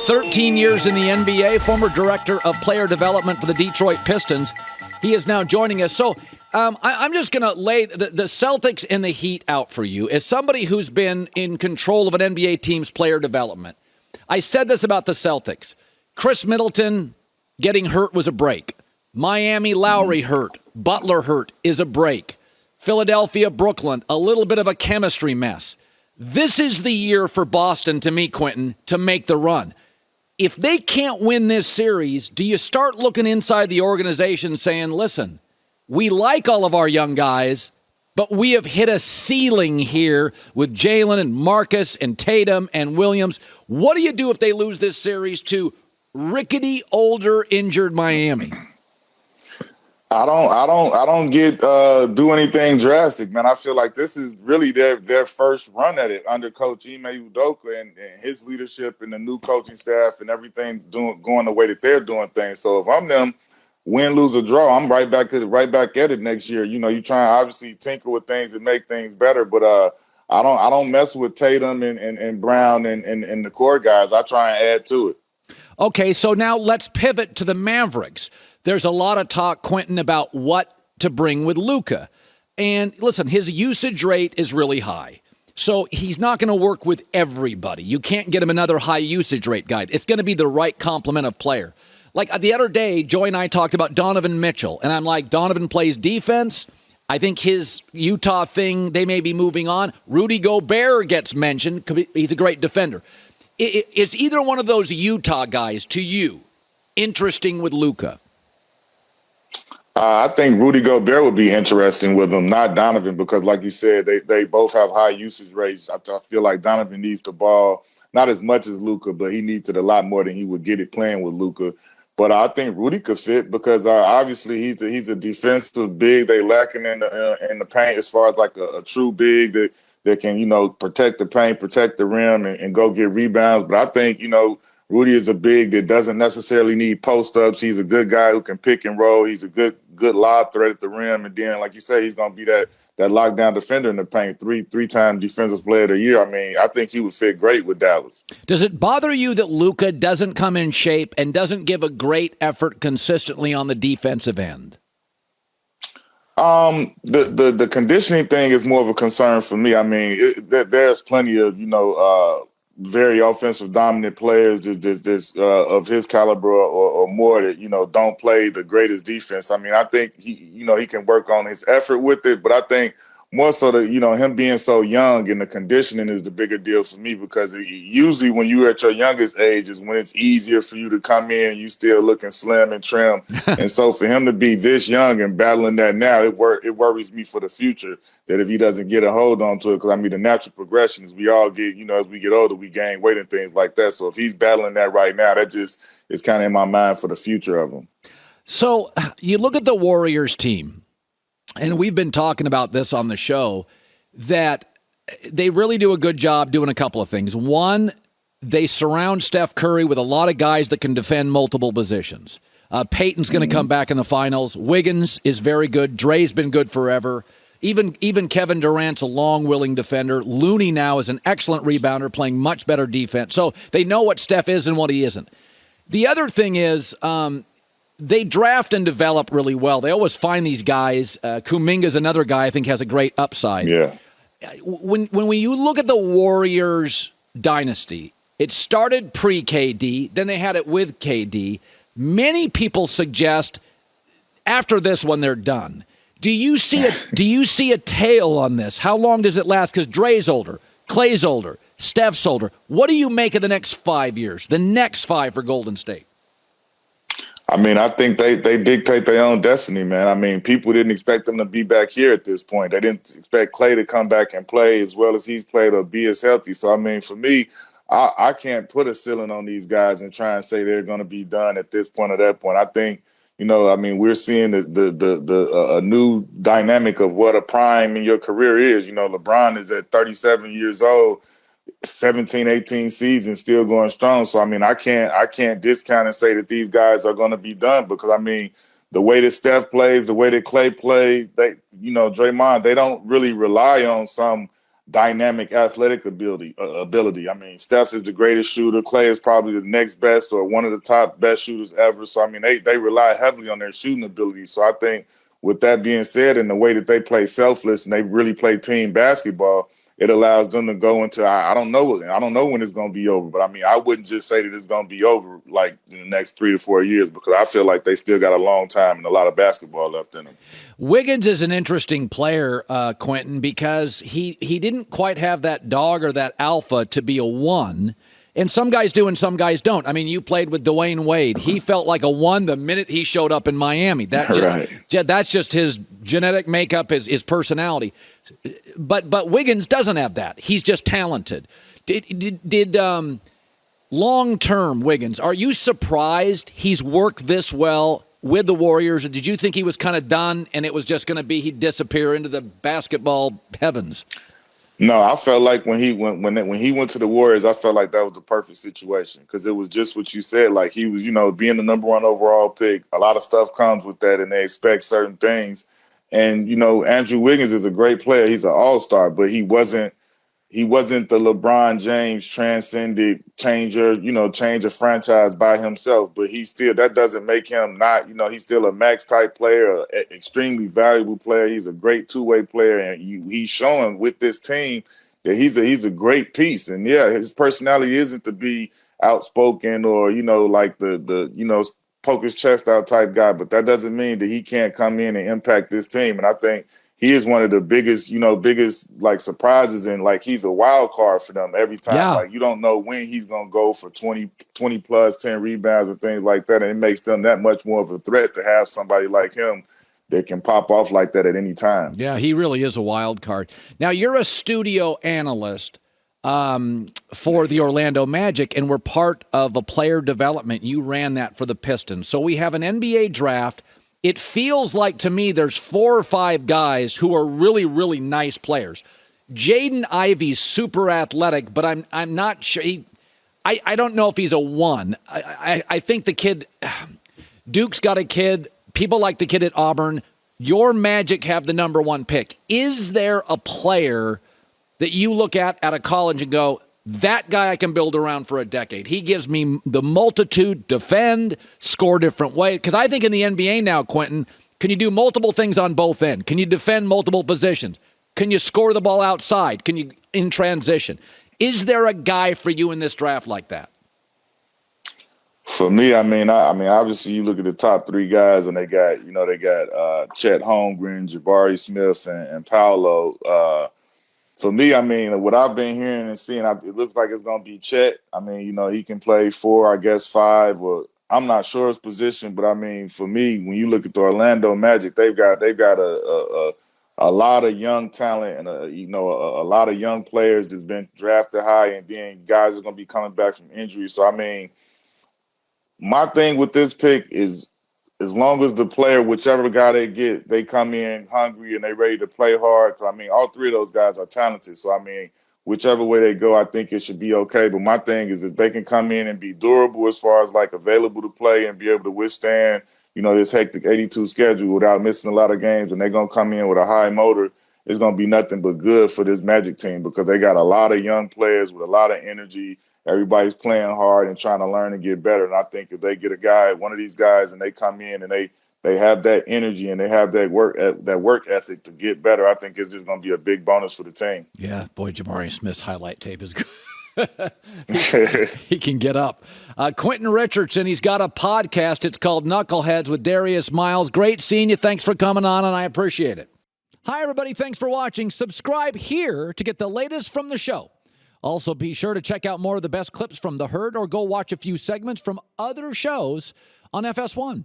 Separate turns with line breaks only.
13 years in the NBA, former director of player development for the Detroit Pistons. He is now joining us. So I'm just going to lay the Celtics and the Heat out for you. As somebody who's been in control of an NBA team's player development, I said this about the Celtics. Chris Middleton getting hurt was a break. Miami, Lowry hurt. Butler hurt is a break. Philadelphia, Brooklyn, a little bit of a chemistry mess. This is the year for Boston, to me, Quentin, to make the run. If they can't win this series, do you start looking inside the organization saying, listen, we like all of our young guys, but we have hit a ceiling here with Jalen and Marcus and Tatum and Williams. What do you do if they lose this series to rickety, older, injured Miami?
I don't do anything drastic, man. I feel like this is really their first run at it under Coach Ime Udoka and his leadership and the new coaching staff and everything going the way that they're doing things. So if I'm them, win, lose, or draw, I'm right back at it next year. You know, you try and obviously tinker with things and make things better, but I don't mess with Tatum and Brown and the core guys. I try and add to it.
Okay, so now let's pivot to the Mavericks. There's a lot of talk, Quentin, about what to bring with Luka. And listen, his usage rate is really high. So he's not going to work with everybody. You can't get him another high usage rate guy. It's going to be the right complement of player. Like the other day, Joy and I talked about Donovan Mitchell. And I'm like, Donovan plays defense. I think his Utah thing, they may be moving on. Rudy Gobert gets mentioned. He's a great defender. Is either one of those Utah guys, to you, interesting with Luka?
I think Rudy Gobert would be interesting with him, not Donovan, because like you said, they both have high usage rates. I feel like Donovan needs the ball, not as much as Luka, but he needs it a lot more than he would get it playing with Luka. But I think Rudy could fit because obviously he's a defensive big. They lacking in the paint as far as like a true big that can, you know, protect the paint, protect the rim, and go get rebounds. But I think, you know, Rudy is a big that doesn't necessarily need post-ups. He's a good guy who can pick and roll. He's a good lob threat at the rim. And then, like you say, he's going to be that lockdown defender in the paint, three-time defensive player of the year. I mean, I think he would fit great with Dallas. Does
it bother you that Luka doesn't come in shape and doesn't give a great effort consistently on the defensive end?
The conditioning thing is more of a concern for me. I mean, there's plenty of, you know, very offensive dominant players of his caliber or more that, you know, don't play the greatest defense. I mean, I think he can work on his effort with it, but I think more so that, you know, him being so young and the conditioning is the bigger deal for me because usually when you're at your youngest age is when it's easier for you to come in and you still looking slim and trim. And so for him to be this young and battling that now, it worries me for the future that if he doesn't get a hold on to it, because I mean, the natural progression is we all get, you know, as we get older, we gain weight and things like that. So if he's battling that right now, that just is kind of in my mind for the future of him.
So you look at the Warriors team. And we've been talking about this on the show, that they really do a good job doing a couple of things. One, they surround Steph Curry with a lot of guys that can defend multiple positions. Peyton's going to come back in the finals. Wiggins is very good. Dre's been good forever. Even Kevin Durant's a long, willing defender. Looney now is an excellent rebounder, playing much better defense. So they know what Steph is and what he isn't. The other thing is they draft and develop really well. They always find these guys. Kuminga's another guy I think has a great upside.
Yeah.
When you look at the Warriors dynasty, it started pre-KD, then they had it with KD. Many people suggest after this one they're done. Do you see a tail on this? How long does it last? Because Dre's older, Clay's older, Steph's older. What do you make of the next 5 years, the next 5 for Golden State?
I mean, I think they dictate their own destiny, man. I mean, people didn't expect them to be back here at this point. They didn't expect Clay to come back and play as well as he's played or be as healthy. So, I mean, for me, I can't put a ceiling on these guys and try and say they're going to be done at this point or that point. I think, you know, I mean, we're seeing a new dynamic of what a prime in your career is. You know, LeBron is at 37 years old. 17, 18 seasons still going strong. So, I mean, I can't discount and say that these guys are going to be done because, I mean, the way that Steph plays, the way that Clay plays, Draymond, they don't really rely on some dynamic athletic ability. I mean, Steph is the greatest shooter. Clay is probably the next best or one of the top best shooters ever. So, I mean, they rely heavily on their shooting ability. So I think with that being said, and the way that they play selfless and they really play team basketball, it allows them to go into, I don't know when it's going to be over, but I mean, I wouldn't just say that it's going to be over like in the next 3 to 4 years, because I feel like they still got a long time and a lot of basketball left in them.
Wiggins is an interesting player, Quentin, because he didn't quite have that dog or that alpha to be a one. And some guys do and some guys don't. I mean, you played with Dwayne Wade. He felt like a one the minute he showed up in Miami. That's just his genetic makeup, his personality. But Wiggins doesn't have that. He's just talented. Did long-term Wiggins, are you surprised he's worked this well with the Warriors? Or did you think he was kind of done and it was just going to be he'd disappear into the basketball heavens?
No, I felt like when he went to the Warriors, I felt like that was the perfect situation, because it was just what you said. Like, he was, being the number 1 overall pick. A lot of stuff comes with that, and they expect certain things. And Andrew Wiggins is a great player. He's an all-star, but he wasn't the LeBron James transcended change a franchise by himself. But that doesn't make him not, he's still a max type player, an extremely valuable player. He's a great two-way player, and he's showing with this team that he's a great piece. And yeah, his personality isn't to be outspoken or, like the poke his chest out type guy, but that doesn't mean that he can't come in and impact this team. And I think he is one of the biggest like surprises, and like he's a wild card for them every time. Yeah. Like, you don't know when he's going to go for 20 plus 10 rebounds and things like that. And it makes them that much more of a threat to have somebody like him that can pop off like that at any time.
Yeah, he really is a wild card. Now, you're a studio analyst for the Orlando Magic, and we're part of a player development. You ran that for the Pistons. So we have an NBA draft. It feels like to me there's 4 or 5 guys who are really, really nice players. Jaden Ivey's super athletic, but I'm not sure. I don't know if he's a one. I think the kid, Duke's got a kid. People like the kid at Auburn. Your Magic have the number 1 pick. Is there a player that you look at a college and go, that guy I can build around for a decade? He gives me the multitude, defend, score different ways. Because I think in the NBA now, Quentin, can you do multiple things on both ends? Can you defend multiple positions? Can you score the ball outside? Can you in transition? Is there a guy for you in this draft like that?
For me, I mean, obviously you look at the top 3 guys, and they got Chet Holmgren, Jabari Smith, and Paolo. For me, I mean, what I've been hearing and seeing, it looks like it's going to be Chet. I mean, he can play 4, I guess 5, or I'm not sure his position. But I mean, for me, when you look at the Orlando Magic, they've got a lot of young talent and a lot of young players that's been drafted high, and then guys are going to be coming back from injury. So I mean, my thing with this pick is, as long as the player, whichever guy they get, they come in hungry and they ready to play hard. I mean, all 3 of those guys are talented. So, I mean, whichever way they go, I think it should be okay. But my thing is that they can come in and be durable as far as, like, available to play and be able to withstand, this hectic 82 schedule without missing a lot of games. And they're going to come in with a high motor. It's going to be nothing but good for this Magic team, because they got a lot of young players with a lot of energy. Everybody's playing hard and trying to learn and get better. And I think if they get one of these guys, and they come in and they have that energy and they have that work ethic to get better, I think it's just going to be a big bonus for the team.
Yeah, boy, Jabari Smith's highlight tape is good. He can get up. Quentin Richardson, he's got a podcast. It's called Knuckleheads with Darius Miles. Great seeing you. Thanks for coming on, and I appreciate it. Hi, everybody. Thanks for watching. Subscribe here to get the latest from the show. Also, be sure to check out more of the best clips from The Herd, or go watch a few segments from other shows on FS1.